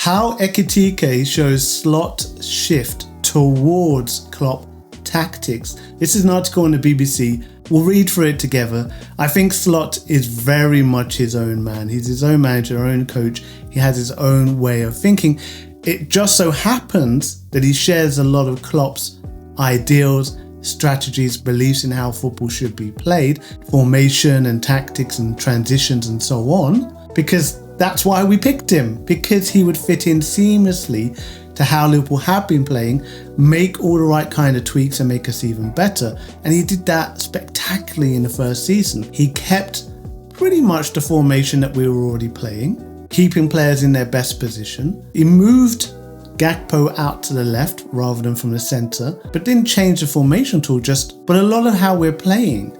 How Ekitike shows Slot shift towards Klopp tactics. This is an article on the BBC. We'll read through it together. I think Slot is very much his own man. He's his own manager, own coach. He has his own way of thinking. It just so happens that he shares a lot of Klopp's ideals, strategies, beliefs in how football should be played, formation and tactics and transitions and so on, because that's why we picked him, because he would fit in seamlessly to how Liverpool have been playing, make all the right kind of tweaks and make us even better. And he did that spectacularly in the first season. He kept pretty much the formation that we were already playing, keeping players in their best position. He moved Gakpo out to the left rather than from the centre, but didn't change the formation at all, but a lot of how we're playing,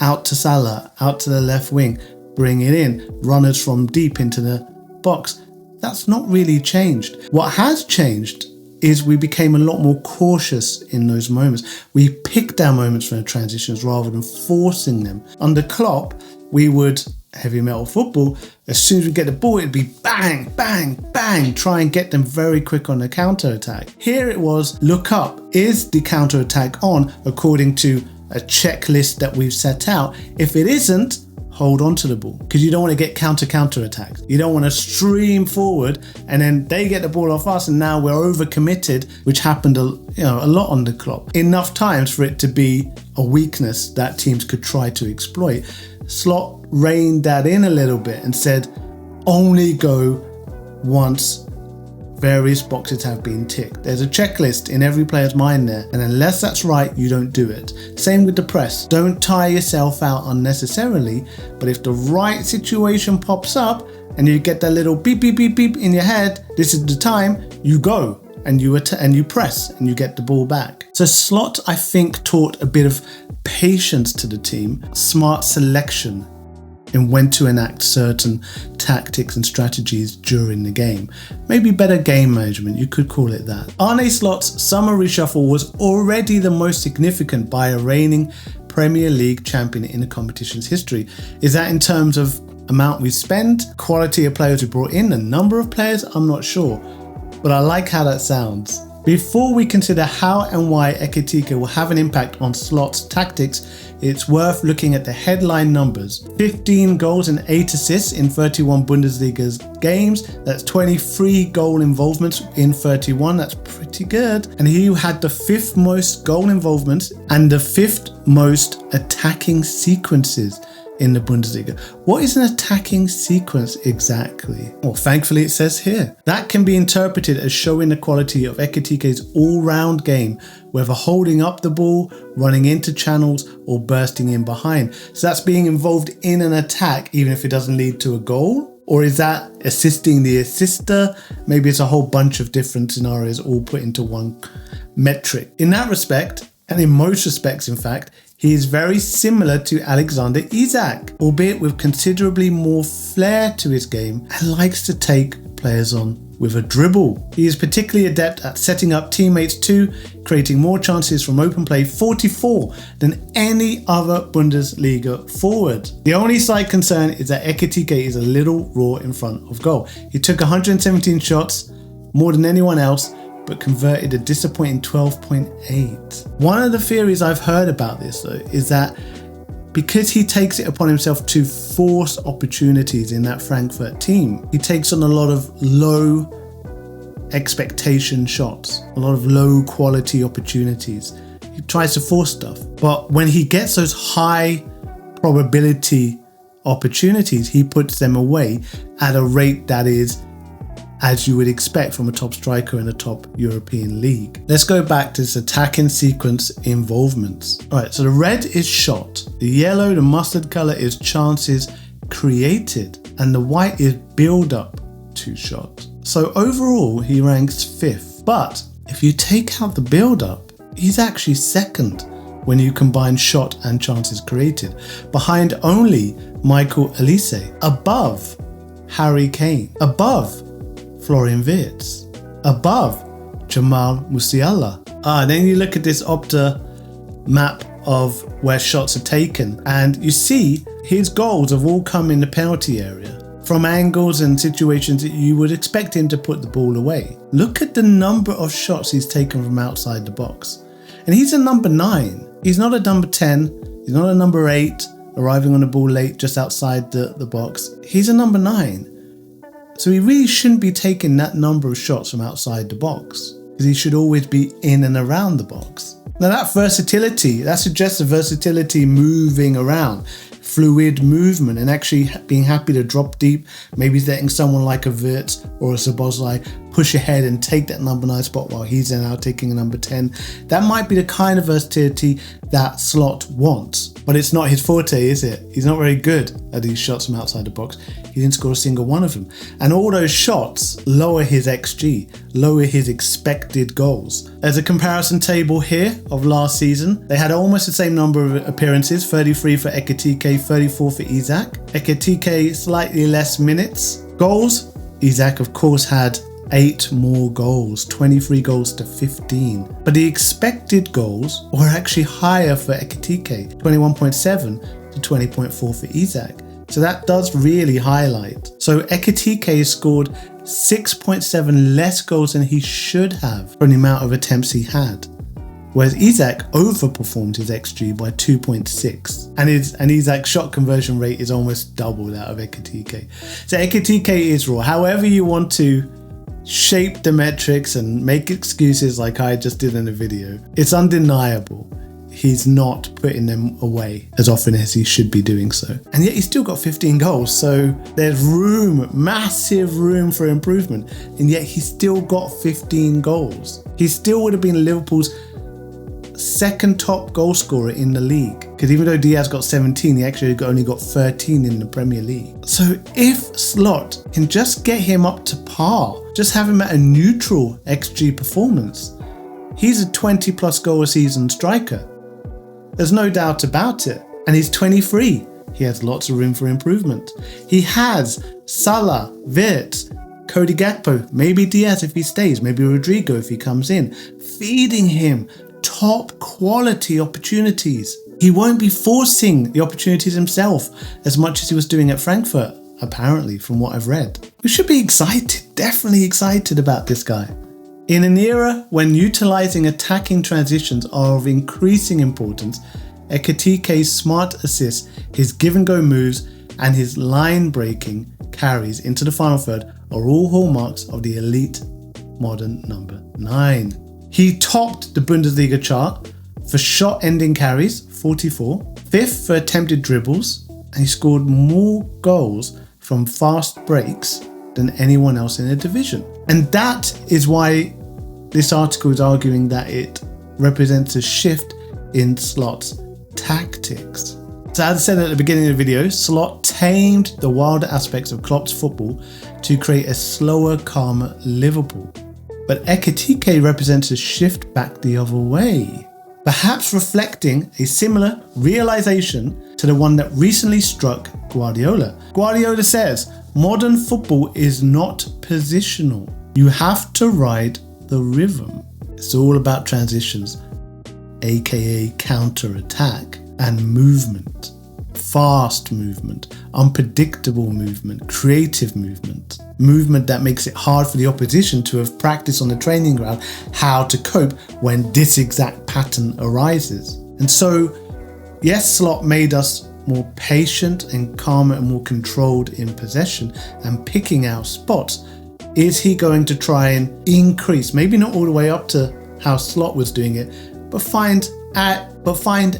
out to Salah, out to the left wing, bring it in, runners from deep into the box. That's not really changed. What has changed is we became a lot more cautious in those moments. We picked our moments for the transitions rather than forcing them. Under Klopp, we would, heavy metal football, as soon as we get the ball, it'd be bang, bang, bang, try and get them very quick on the counter-attack. Here it was, look up, is the counter-attack on according to a checklist that we've set out? If it isn't, hold on to the ball, because you don't want to get counter attacks. You don't want to stream forward and then they get the ball off us and now we're overcommitted, which happened a lot on the Klopp. Enough times for it to be a weakness that teams could try to exploit. Slot reined that in a little bit and said, only go once various boxes have been ticked. There's a checklist in every player's mind there, and unless that's right, you don't do it. Same with the press. Don't tire yourself out unnecessarily, but if the right situation pops up and you get that little beep, beep, beep, beep in your head, this is the time, you go and you press and you get the ball back. So Slot, I think, taught a bit of patience to the team, smart selection in when to enact certain tactics and strategies during the game. Maybe better game management, you could call it that. Arne Slot's summer reshuffle was already the most significant by a reigning Premier League champion in the competition's history. Is that in terms of amount we spend, quality of players we brought in, the number of players? I'm not sure, but I like how that sounds. Before we consider how and why Ekitike will have an impact on Slot's tactics, it's worth looking at the headline numbers. 15 goals and 8 assists in 31 Bundesliga's games. That's 23 goal involvements in 31. That's pretty good. And he had the 5th most goal involvements and the 5th most attacking sequences in the Bundesliga. What is an attacking sequence exactly? Well, thankfully it says here. That can be interpreted as showing the quality of Ekitike's all-round game, whether holding up the ball, running into channels, or bursting in behind. So that's being involved in an attack even if it doesn't lead to a goal? Or is that assisting the assister? Maybe it's a whole bunch of different scenarios all put into one metric. In that respect, and in most respects in fact, he is very similar to Alexander Isak, albeit with considerably more flair to his game and likes to take players on with a dribble. He is particularly adept at setting up teammates too, creating more chances from open play, 44, than any other Bundesliga forward. The only slight concern is that Ekitike is a little raw in front of goal. He took 117 shots, more than anyone else, but converted a disappointing 12.8. One of the theories I've heard about this though is that because he takes it upon himself to force opportunities in that Frankfurt team, he takes on a lot of low expectation shots, a lot of low quality opportunities. He tries to force stuff, but when he gets those high probability opportunities, he puts them away at a rate that is as you would expect from a top striker in a top European league. Let's go back to this attacking sequence involvements. All right, so the red is shot, the yellow, the mustard color is chances created, and the white is build up to shot. So overall, he ranks 5th, but if you take out the build up, he's actually 2nd when you combine shot and chances created, behind only Michael Olise, above Harry Kane, above Florian Wirtz, above Jamal Musiala. Then you look at this Opta map of where shots are taken and you see his goals have all come in the penalty area. from angles and situations that you would expect him to put the ball away. Look at the number of shots he's taken from outside the box. And he's a number 9. He's not a number 10. He's not a number 8, arriving on the ball late just outside the box. He's a number 9. So he really shouldn't be taking that number of shots from outside the box, because he should always be in and around the box. Now that versatility, that suggests a versatility moving around, fluid movement, and actually being happy to drop deep, maybe letting someone like a Wirtz or a Szoboszlai push ahead and take that number 9 spot while he's then out taking a number 10. That might be the kind of versatility that Slot wants, but it's not his forte, is it? He's not very good at these shots from outside the box. He didn't score a single one of them. And all those shots lower his XG, lower his expected goals. There's a comparison table here of last season. They had almost the same number of appearances, 33 for Ekitike, 34 for Isak. Ekitike slightly less minutes. Goals, Isak of course had 8 more goals, 23 goals to 15. But the expected goals were actually higher for Ekitike, 21.7 to 20.4 for Isak. So that does really highlight. So Ekitike scored 6.7 less goals than he should have for the amount of attempts he had. Whereas Isak overperformed his XG by 2.6. And Isak's shot conversion rate is almost double that of Ekitike. So Ekitike is raw. However you want to shape the metrics and make excuses like I just did in the video, it's undeniable he's not putting them away as often as he should be doing so. And yet he's still got 15 goals, so there's room, massive room for improvement, and yet he's still got 15 goals. He still would have been Liverpool's second top goal scorer in the league, because even though Diaz got 17, he actually only got 13 in the Premier League. So if Slot can just get him up to par, just have him at a neutral XG performance, he's a 20 plus goal a season striker. There's no doubt about it. And he's 23. He has lots of room for improvement. He has Salah, Wirtz, Cody Gakpo, maybe Diaz if he stays, maybe Rodrigo if he comes in, feeding him top quality opportunities. He won't be forcing the opportunities himself as much as he was doing at Frankfurt, apparently, from what I've read. We should be excited, definitely excited about this guy. In an era when utilising attacking transitions are of increasing importance, Ekitike's smart assists, his give-and-go moves, and his line-breaking carries into the final third are all hallmarks of the elite modern number 9. He topped the Bundesliga chart for shot-ending carries, 44, 5th for attempted dribbles, and he scored more goals from fast breaks than anyone else in the division. And that is why this article is arguing that it represents a shift in Slot's tactics. So as I said at the beginning of the video, Slot tamed the wilder aspects of Klopp's football to create a slower, calmer Liverpool. But Ekitike represents a shift back the other way, perhaps reflecting a similar realization to the one that recently struck Guardiola. Guardiola says, modern football is not positional. You have to ride the rhythm. It's all about transitions, aka counter-attack, and movement. Fast movement, unpredictable movement, creative movement. Movement that makes it hard for the opposition to have practiced on the training ground how to cope when this exact pattern arises. And so, yes, Slot made us more patient and calmer and more controlled in possession and picking our spots. Is he going to try and increase, maybe not all the way up to how Slot was doing it, but find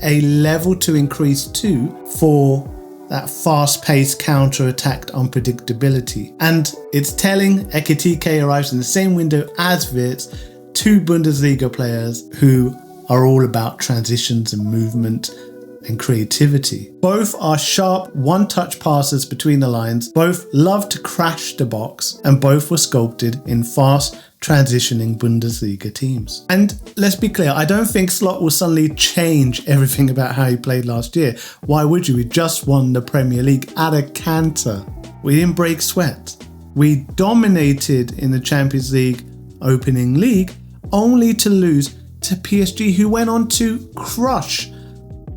a level to increase to for that fast-paced counter-attack unpredictability? And it's telling Ekitike arrives in the same window as Wirtz, 2 Bundesliga players who are all about transitions and movement and creativity. Both are sharp one-touch passers between the lines, both love to crash the box, and both were sculpted in fast transitioning Bundesliga teams. And let's be clear, I don't think Slot will suddenly change everything about how he played last year. Why would you? We just won the Premier League at a canter. We didn't break sweat. We dominated in the Champions League opening league, only to lose to PSG, who went on to crush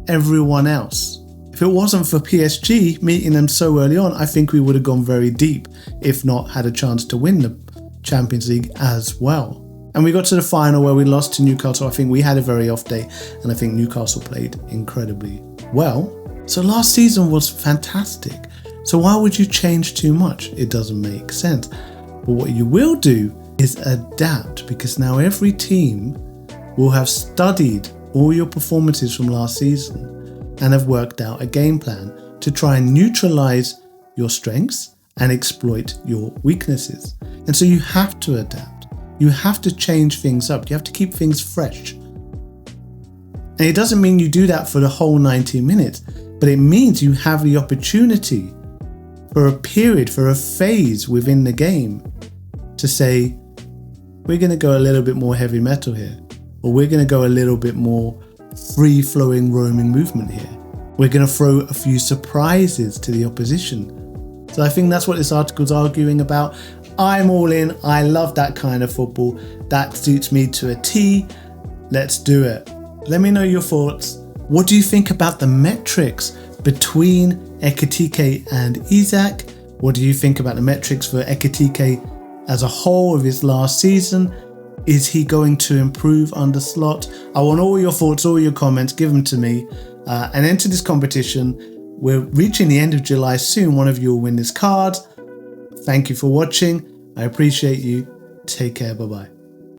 everyone else. If If it wasn't for PSG meeting them so early on, I think we would have gone very deep, if not had a chance to win the Champions League as well. And we got to the final where we lost to Newcastle. I think we had a very off day, and I think Newcastle played incredibly well. So last season was fantastic. So why would you change too much? It doesn't make sense. But what you will do is adapt, because now every team will have studied all your performances from last season and have worked out a game plan to try and neutralize your strengths and exploit your weaknesses. And so you have to adapt. You have to change things up. You have to keep things fresh. And it doesn't mean you do that for the whole 90 minutes, but it means you have the opportunity for a period, for a phase within the game to say, we're going to go a little bit more heavy metal here, or we're going to go a little bit more free-flowing roaming movement here. We're going to throw a few surprises to the opposition. So I think that's what this article's arguing about. I'm all in. I love that kind of football. That suits me to a T. Let's do it. Let me know your thoughts. What do you think about the metrics between Ekitike and Isak? What do you think about the metrics for Ekitike as a whole of his last season? Is he going to improve under Slot? I want all your thoughts, all your comments. Give them to me and enter this competition. We're reaching the end of July soon. One of you will win this card. Thank you for watching. I appreciate you. Take care. Bye-bye.